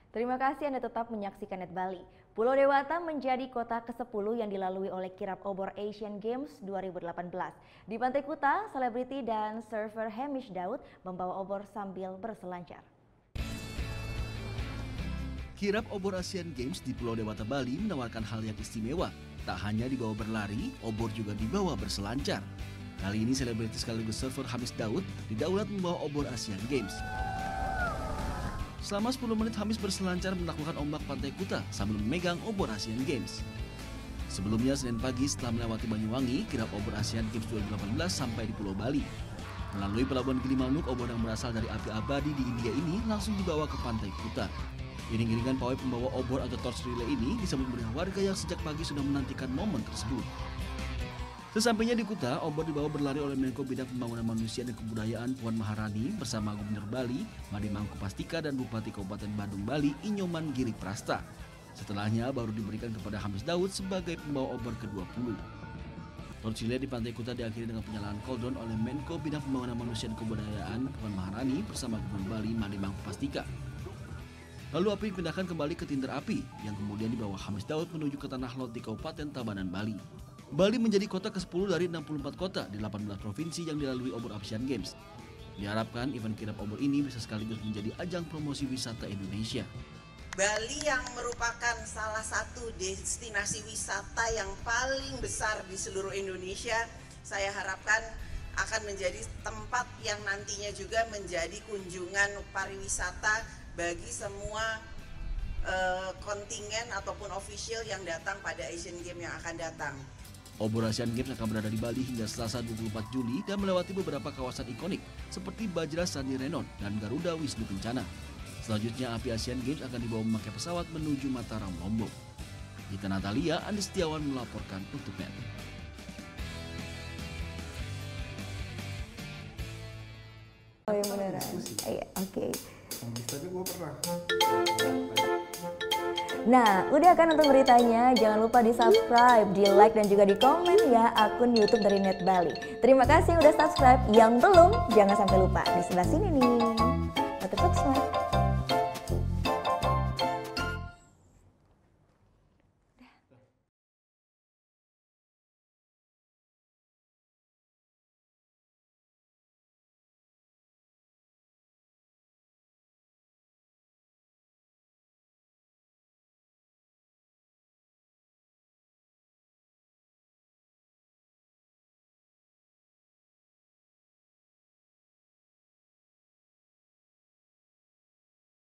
Terima kasih Anda tetap menyaksikan Net Bali. Pulau Dewata menjadi kota ke-10 yang dilalui oleh kirap obor Asian Games 2018. Di Pantai Kuta, selebriti dan surfer Hamish Daud membawa obor sambil berselancar. Kirap obor Asian Games di Pulau Dewata, Bali menawarkan hal yang istimewa. Tak hanya dibawa berlari, obor juga dibawa berselancar. Kali ini selebriti sekaligus surfer Hamish Daud didaulat membawa obor Asian Games. Selama 10 menit Hamish berselancar menaklukkan ombak Pantai Kuta sambil memegang obor Asian Games. Sebelumnya Senin pagi setelah melewati Banyuwangi, kirap obor Asian Games 2018 sampai di Pulau Bali. Melalui pelabuhan Gilimanuk, obor yang berasal dari api abadi di India ini langsung dibawa ke Pantai Kuta. Iring-iringan pawai pembawa obor atau torch relay ini disambut meriah warga yang sejak pagi sudah menantikan momen tersebut. Sesampainya di Kuta, obor dibawa berlari oleh Menko Bidang Pembangunan Manusia dan Kebudayaan Puan Maharani bersama Gubernur Bali, Made Mangkupastika dan Bupati Kabupaten Badung Bali, Inyoman Giri Prasta. Setelahnya baru diberikan kepada Hamish Daud sebagai pembawa obor ke-20. Torch relay di Pantai Kuta diakhiri dengan penyalaan cauldron oleh Menko Bidang Pembangunan Manusia dan Kebudayaan Puan Maharani bersama Gubernur Bali, Made Mangkupastika. Lalu api dipindahkan kembali ke tinder api yang kemudian dibawa Hamish Daud menuju ke Tanah Lot di Kabupaten Tabanan, Bali. Bali menjadi kota ke-10 dari 64 kota di 18 provinsi yang dilalui obor Asian Games. Diharapkan event kirap obor ini bisa sekaligus menjadi ajang promosi wisata Indonesia. Bali yang merupakan salah satu destinasi wisata yang paling besar di seluruh Indonesia, saya harapkan akan menjadi tempat yang nantinya juga menjadi kunjungan pariwisata bagi semua kontingen ataupun official yang datang pada Asian Games yang akan datang. Obor Asian Games akan berada di Bali hingga Selasa 24 Juli dan melewati beberapa kawasan ikonik seperti Bajra Sandi Renon dan Garuda Wisnu Kencana. Selanjutnya api Asian Games akan dibawa memakai pesawat menuju Mataram, Lombok. Gita Natalia, Andi Setiawan melaporkan untuk Net. Oh yang beneran? Iya, oke. Tapi gue pernah. Nah, udah kan nonton beritanya? Jangan lupa di subscribe, di like dan juga di komen ya akun YouTube dari Net Bali. Terima kasih udah subscribe. Yang belum, jangan sampai lupa di sebelah sini nih.